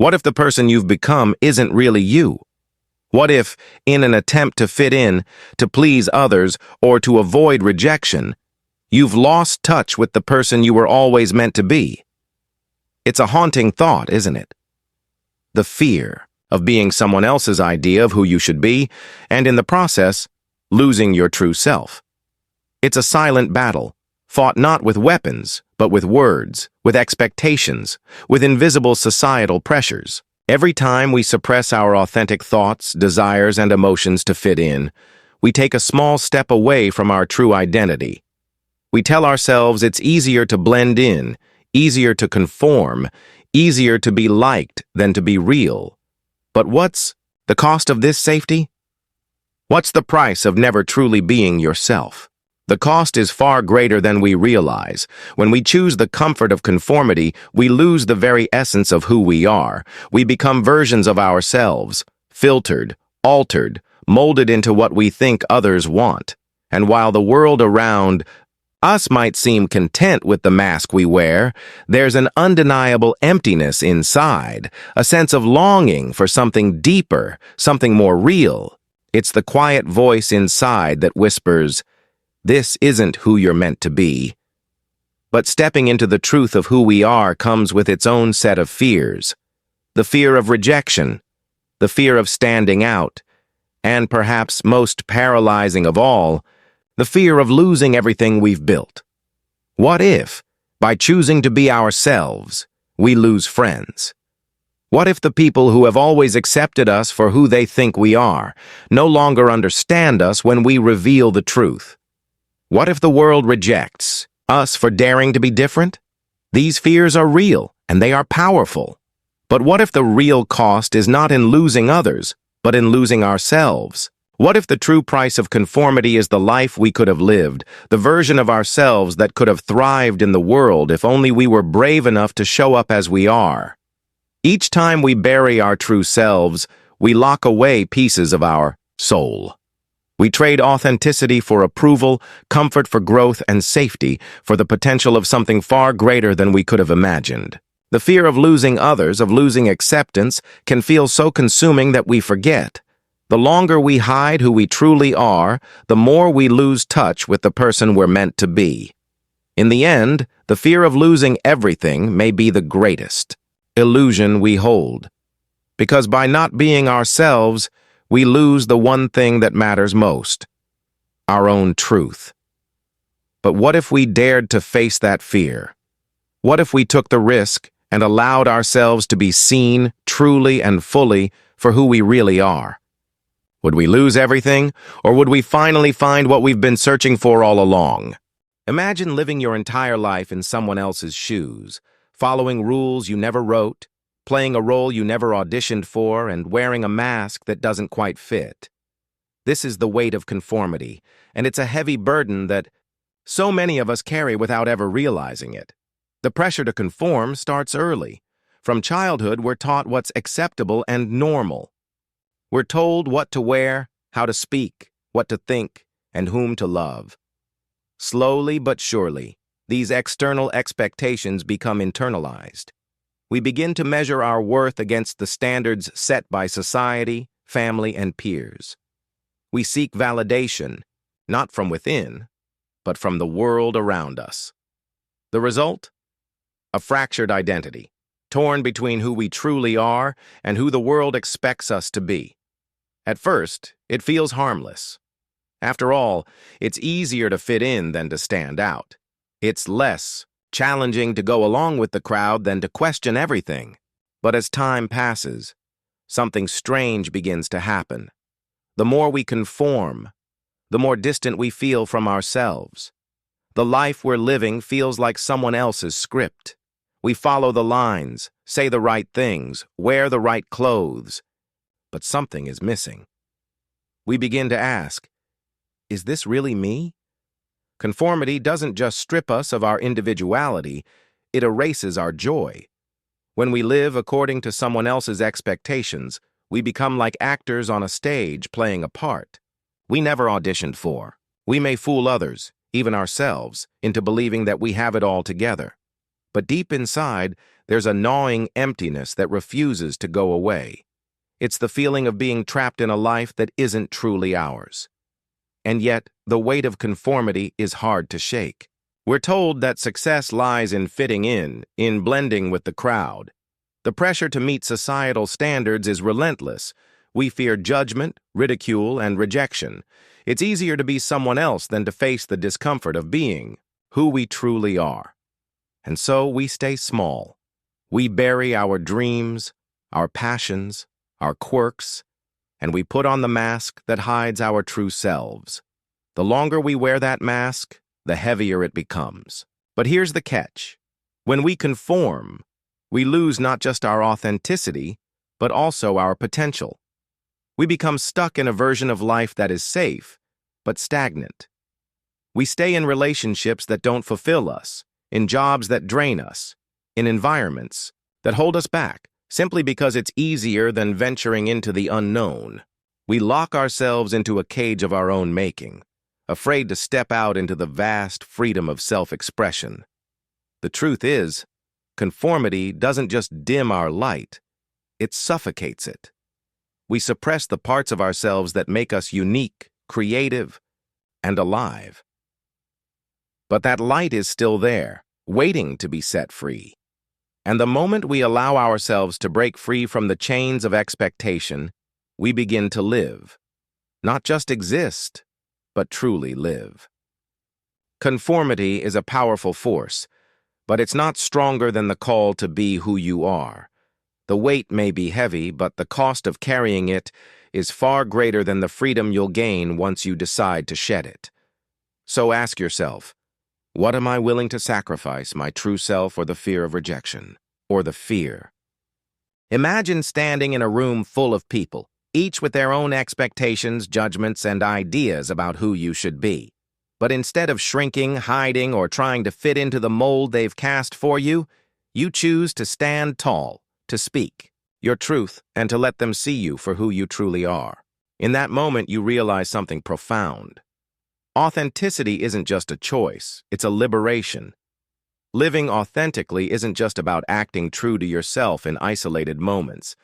What if the person you've become isn't really you? What if, in an attempt to fit in, to please others, or to avoid rejection, you've lost touch with the person you were always meant to be? It's a haunting thought, isn't it? The fear of being someone else's idea of who you should be, and in the process, losing your true self. It's a silent battle, fought not with weapons, but with words, with expectations, with invisible societal pressures. Every time we suppress our authentic thoughts, desires, and emotions to fit in, we take a small step away from our true identity. We tell ourselves it's easier to blend in, easier to conform, easier to be liked than to be real. But what's the cost of this safety? What's the price of never truly being yourself? The cost is far greater than we realize. When we choose the comfort of conformity, we lose the very essence of who we are. We become versions of ourselves, filtered, altered, molded into what we think others want. And while the world around us might seem content with the mask we wear, there's an undeniable emptiness inside, a sense of longing for something deeper, something more real. It's the quiet voice inside that whispers, "This isn't who you're meant to be." But stepping into the truth of who we are comes with its own set of fears. The fear of rejection, the fear of standing out, and perhaps most paralyzing of all, the fear of losing everything we've built. What if, by choosing to be ourselves, we lose friends? What if the people who have always accepted us for who they think we are no longer understand us when we reveal the truth? What if the world rejects us for daring to be different? These fears are real, and they are powerful. But what if the real cost is not in losing others, but in losing ourselves? What if the true price of conformity is the life we could have lived, the version of ourselves that could have thrived in the world if only we were brave enough to show up as we are? Each time we bury our true selves, we lock away pieces of our soul. We trade authenticity for approval, comfort for growth, and safety for the potential of something far greater than we could have imagined. The fear of losing others, of losing acceptance, can feel so consuming that we forget. The longer we hide who we truly are, the more we lose touch with the person we're meant to be. In the end, the fear of losing everything may be the greatest illusion we hold. Because by not being ourselves, we lose the one thing that matters most, our own truth. But what if we dared to face that fear? What if we took the risk and allowed ourselves to be seen truly and fully for who we really are? Would we lose everything, or would we finally find what we've been searching for all along? Imagine living your entire life in someone else's shoes, following rules you never wrote, playing a role you never auditioned for, and wearing a mask that doesn't quite fit. This is the weight of conformity, and it's a heavy burden that so many of us carry without ever realizing it. The pressure to conform starts early. From childhood, we're taught what's acceptable and normal. We're told what to wear, how to speak, what to think, and whom to love. Slowly but surely, these external expectations become internalized. We begin to measure our worth against the standards set by society, family, and peers. We seek validation, not from within, but from the world around us. The result? A fractured identity, torn between who we truly are and who the world expects us to be. At first, it feels harmless. After all, it's easier to fit in than to stand out. It's less challenging to go along with the crowd than to question everything. But as time passes, something strange begins to happen. The more we conform, the more distant we feel from ourselves. The life we're living feels like someone else's script. We follow the lines, say the right things, wear the right clothes. But something is missing. We begin to ask, is this really me? Conformity doesn't just strip us of our individuality, it erases our joy. When we live according to someone else's expectations, we become like actors on a stage playing a part we never auditioned for. We may fool others, even ourselves, into believing that we have it all together. But deep inside, there's a gnawing emptiness that refuses to go away. It's the feeling of being trapped in a life that isn't truly ours. And yet, the weight of conformity is hard to shake. We're told that success lies in fitting in blending with the crowd. The pressure to meet societal standards is relentless. We fear judgment, ridicule, and rejection. It's easier to be someone else than to face the discomfort of being who we truly are. And so we stay small. We bury our dreams, our passions, our quirks, and we put on the mask that hides our true selves. The longer we wear that mask, the heavier it becomes. But here's the catch. When we conform, we lose not just our authenticity, but also our potential. We become stuck in a version of life that is safe, but stagnant. We stay in relationships that don't fulfill us, in jobs that drain us, in environments that hold us back, simply because it's easier than venturing into the unknown. We lock ourselves into a cage of our own making, afraid to step out into the vast freedom of self-expression. The truth is, conformity doesn't just dim our light, it suffocates it. We suppress the parts of ourselves that make us unique, creative, and alive. But that light is still there, waiting to be set free. And the moment we allow ourselves to break free from the chains of expectation, we begin to live. Not just exist, but truly live. Conformity is a powerful force, but it's not stronger than the call to be who you are. The weight may be heavy, but the cost of carrying it is far greater than the freedom you'll gain once you decide to shed it. So ask yourself, what am I willing to sacrifice, my true self or the fear of rejection? Or the fear? Imagine standing in a room full of people, each with their own expectations, judgments, and ideas about who you should be. But instead of shrinking, hiding, or trying to fit into the mold they've cast for you, you choose to stand tall, to speak your truth, and to let them see you for who you truly are. In that moment, you realize something profound. Authenticity isn't just a choice, it's a liberation. Living authentically isn't just about acting true to yourself in isolated moments.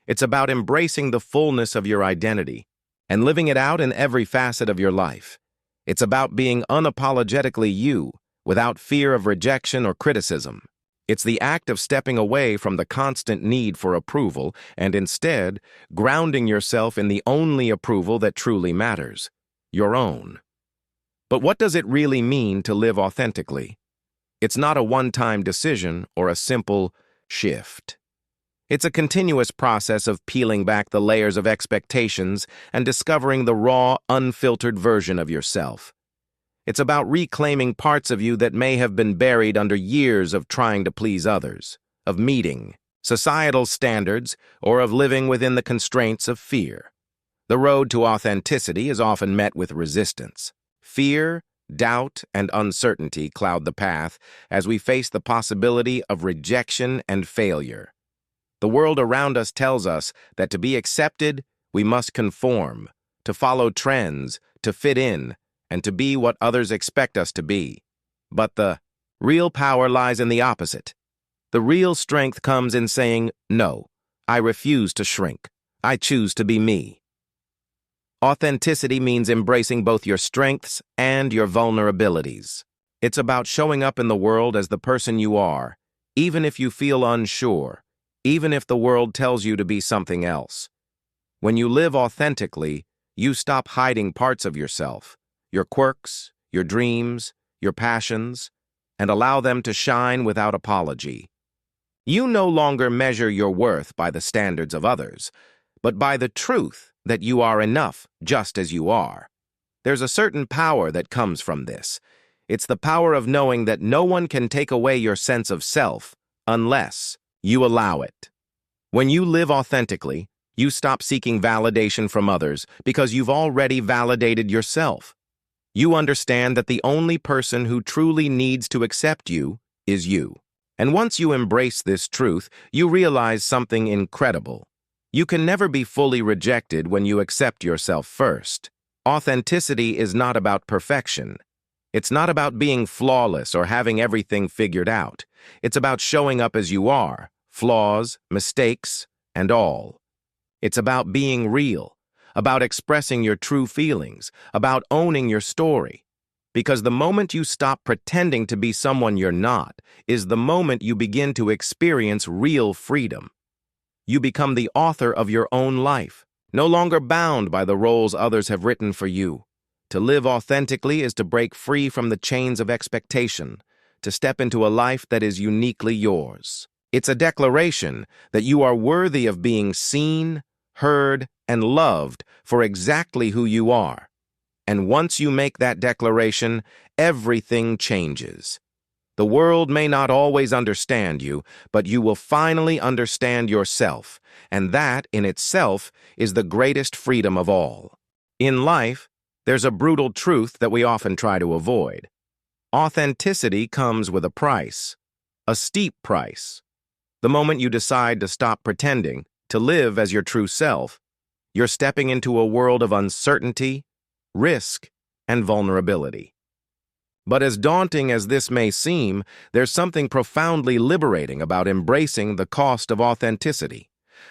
It's about embracing the fullness of your identity and living it out in every facet of your life. It's about being unapologetically you, without fear of rejection or criticism. It's the act of stepping away from the constant need for approval and instead grounding yourself in the only approval that truly matters, your own. But what does it really mean to live authentically? It's not a one-time decision or a simple shift. It's a continuous process of peeling back the layers of expectations and discovering the raw, unfiltered version of yourself. It's about reclaiming parts of you that may have been buried under years of trying to please others, of meeting societal standards, or of living within the constraints of fear. The road to authenticity is often met with resistance. Fear, doubt, and uncertainty cloud the path as we face the possibility of rejection and failure. The world around us tells us that to be accepted, we must conform, to follow trends, to fit in, and to be what others expect us to be. But the real power lies in the opposite. The real strength comes in saying, no, I refuse to shrink. I choose to be me. Authenticity means embracing both your strengths and your vulnerabilities. It's about showing up in the world as the person you are, even if you feel unsure, even if the world tells you to be something else. When you live authentically, you stop hiding parts of yourself, your quirks, your dreams, your passions, and allow them to shine without apology. You no longer measure your worth by the standards of others, but by the truth that you are enough just as you are. There's a certain power that comes from this. It's the power of knowing that no one can take away your sense of self unless you allow it. When you live authentically, you stop seeking validation from others because you've already validated yourself. You understand that the only person who truly needs to accept you is you. And once you embrace this truth, you realize something incredible. You can never be fully rejected when you accept yourself first. Authenticity is not about perfection. It's not about being flawless or having everything figured out. It's about showing up as you are, flaws, mistakes, and all. It's about being real, about expressing your true feelings, about owning your story. Because the moment you stop pretending to be someone you're not is the moment you begin to experience real freedom. You become the author of your own life, no longer bound by the roles others have written for you. To live authentically is to break free from the chains of expectation, to step into a life that is uniquely yours. It's a declaration that you are worthy of being seen, heard, and loved for exactly who you are. And once you make that declaration, everything changes. The world may not always understand you, but you will finally understand yourself, and that, in itself, is the greatest freedom of all. In life, there's a brutal truth that we often try to avoid. Authenticity comes with a price, a steep price. The moment you decide to stop pretending, to live as your true self, you're stepping into a world of uncertainty, risk, and vulnerability. But as daunting as this may seem, there's something profoundly liberating about embracing the cost of authenticity.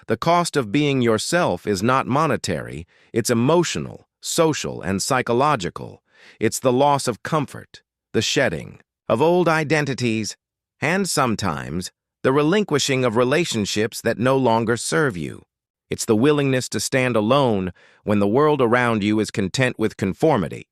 The cost of being yourself is not monetary, it's emotional, social, and psychological. It's the loss of comfort, the shedding of old identities, and sometimes the relinquishing of relationships that no longer serve you. It's the willingness to stand alone when the world around you is content with conformity.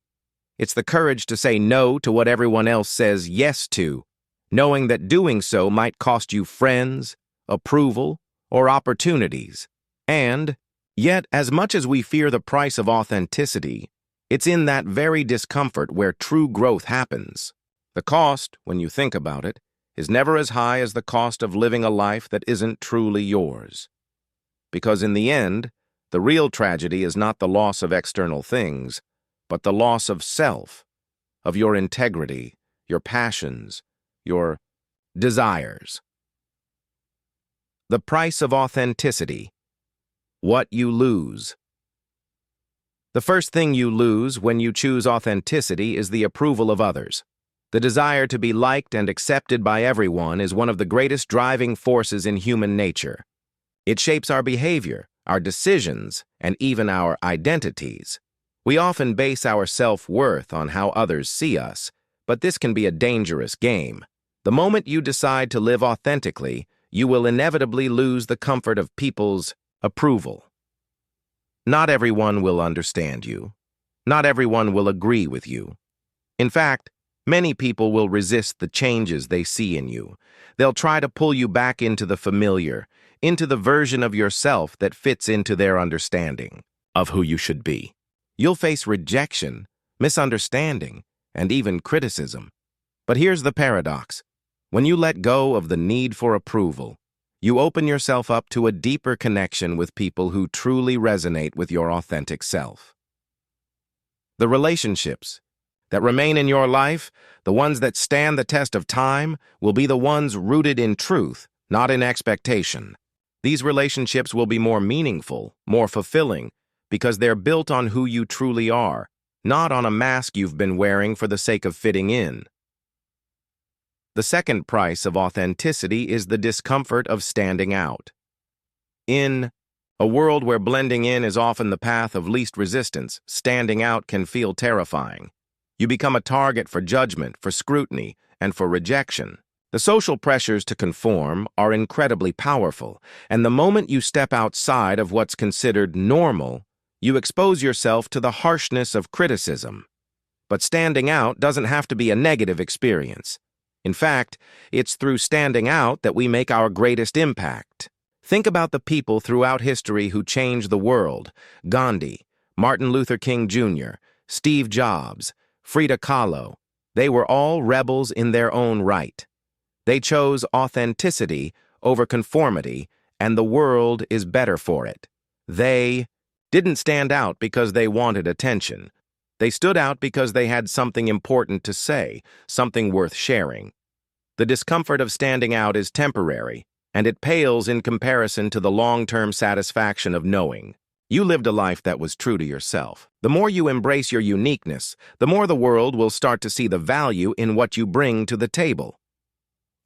It's the courage to say no to what everyone else says yes to, knowing that doing so might cost you friends, approval, or opportunities. And, yet, as much as we fear the price of authenticity, it's in that very discomfort where true growth happens. The cost, when you think about it, is never as high as the cost of living a life that isn't truly yours. Because in the end, the real tragedy is not the loss of external things, but the loss of self, of your integrity, your passions, your desires. The price of authenticity. What you lose. The first thing you lose when you choose authenticity is the approval of others. The desire to be liked and accepted by everyone is one of the greatest driving forces in human nature. It shapes our behavior, our decisions, and even our identities. We often base our self-worth on how others see us, but this can be a dangerous game. The moment you decide to live authentically, you will inevitably lose the comfort of people's approval. Not everyone will understand you. Not everyone will agree with you. In fact, many people will resist the changes they see in you. They'll try to pull you back into the familiar, into the version of yourself that fits into their understanding of who you should be. You'll face rejection, misunderstanding, and even criticism. But here's the paradox. When you let go of the need for approval, you open yourself up to a deeper connection with people who truly resonate with your authentic self. The relationships that remain in your life, the ones that stand the test of time, will be the ones rooted in truth, not in expectation. These relationships will be more meaningful, more fulfilling, because they're built on who you truly are, not on a mask you've been wearing for the sake of fitting in. The second price of authenticity is the discomfort of standing out. In a world where blending in is often the path of least resistance, standing out can feel terrifying. You become a target for judgment, for scrutiny, and for rejection. The social pressures to conform are incredibly powerful, and the moment you step outside of what's considered normal, you expose yourself to the harshness of criticism. But standing out doesn't have to be a negative experience. In fact, it's through standing out that we make our greatest impact. Think about the people throughout history who changed the world: Gandhi, Martin Luther King Jr., Steve Jobs, Frida Kahlo. They were all rebels in their own right. They chose authenticity over conformity, and the world is better for it. They didn't stand out because they wanted attention. They stood out because they had something important to say, something worth sharing. The discomfort of standing out is temporary, and it pales in comparison to the long-term satisfaction of knowing You lived a life that was true to yourself. The more you embrace your uniqueness, the more the world will start to see the value in what you bring to the table.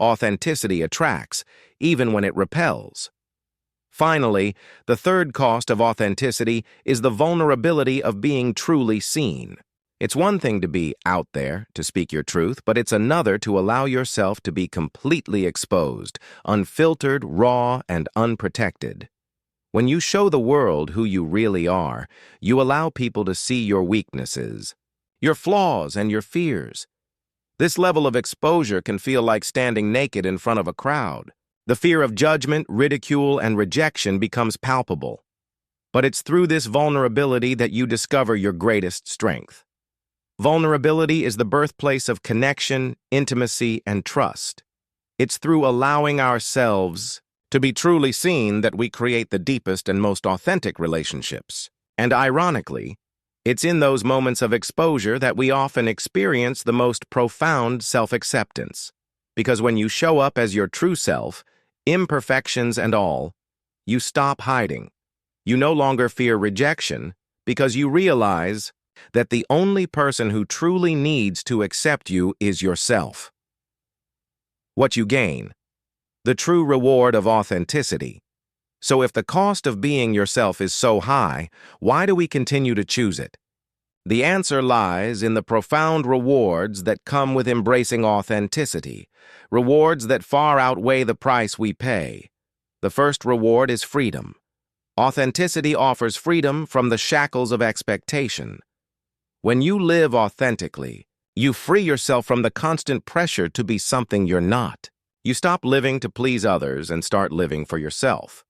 Authenticity attracts, even when it repels. Finally, the third cost of authenticity is the vulnerability of being truly seen. It's one thing to be out there, to speak your truth, but it's another to allow yourself to be completely exposed, unfiltered, raw, and unprotected. When you show the world who you really are, you allow people to see your weaknesses, your flaws, and your fears. This level of exposure can feel like standing naked in front of a crowd. The fear of judgment, ridicule, and rejection becomes palpable. But it's through this vulnerability that you discover your greatest strength. Vulnerability is the birthplace of connection, intimacy, and trust. It's through allowing ourselves to be truly seen that we create the deepest and most authentic relationships. And ironically, it's in those moments of exposure that we often experience the most profound self-acceptance. Because when you show up as your true self, imperfections and all, you stop hiding. You no longer fear rejection because you realize that the only person who truly needs to accept you is yourself. What you gain: the true reward of authenticity. So if the cost of being yourself is so high, why do we continue to choose it? The answer lies in the profound rewards that come with embracing authenticity, rewards that far outweigh the price we pay. The first reward is freedom. Authenticity offers freedom from the shackles of expectation. When you live authentically, you free yourself from the constant pressure to be something you're not. You stop living to please others and start living for yourself.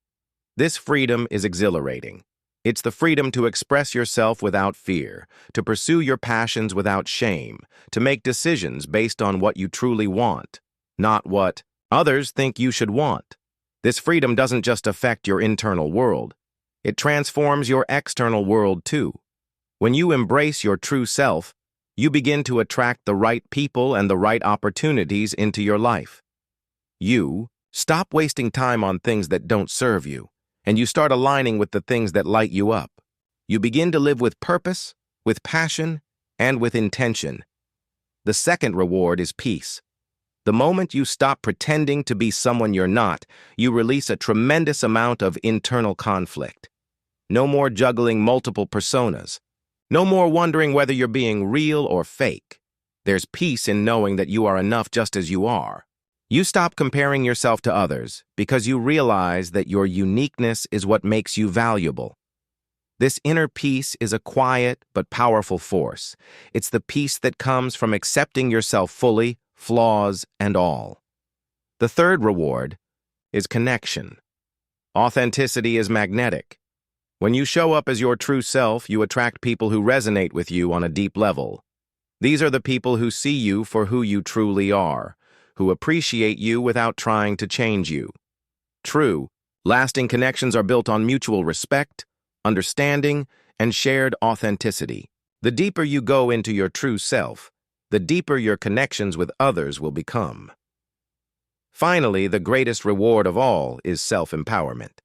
This freedom is exhilarating. It's the freedom to express yourself without fear, to pursue your passions without shame, to make decisions based on what you truly want, not what others think you should want. This freedom doesn't just affect your internal world. It transforms your external world too. When you embrace your true self, you begin to attract the right people and the right opportunities into your life. You stop wasting time on things that don't serve you, and you start aligning with the things that light you up. You begin to live with purpose, with passion, and with intention. The second reward is peace. The moment you stop pretending to be someone you're not, you release a tremendous amount of internal conflict. No more juggling multiple personas. No more wondering whether you're being real or fake. There's peace in knowing that you are enough just as you are. You stop comparing yourself to others because you realize that your uniqueness is what makes you valuable. This inner peace is a quiet but powerful force. It's the peace that comes from accepting yourself fully, flaws and all. The third reward is connection. Authenticity is magnetic. When you show up as your true self, you attract people who resonate with you on a deep level. These are the people who see you for who you truly are, who appreciate you without trying to change you. True, lasting connections are built on mutual respect, understanding, and shared authenticity. The deeper you go into your true self, the deeper your connections with others will become. Finally, the greatest reward of all is self-empowerment.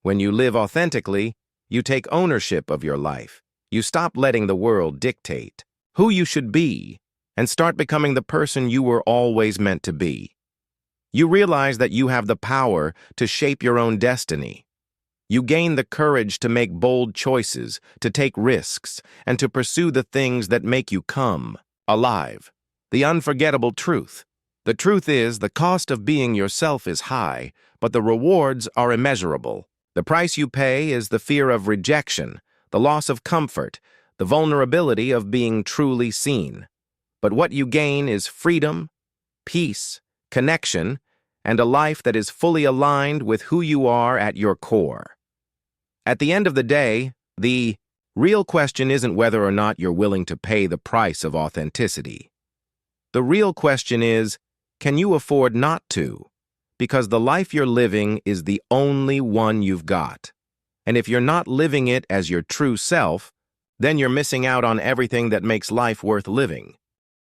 When you live authentically, you take ownership of your life. You stop letting the world dictate who you should be and start becoming the person you were always meant to be. You realize that you have the power to shape your own destiny. You gain the courage to make bold choices, to take risks, and to pursue the things that make you come alive. The unforgettable truth. The truth is, the cost of being yourself is high, but the rewards are immeasurable. The price you pay is the fear of rejection, the loss of comfort, the vulnerability of being truly seen. But what you gain is freedom, peace, connection, and a life that is fully aligned with who you are at your core. At the end of the day, the real question isn't whether or not you're willing to pay the price of authenticity. The real question is, can you afford not to? Because the life you're living is the only one you've got. And if you're not living it as your true self, then you're missing out on everything that makes life worth living.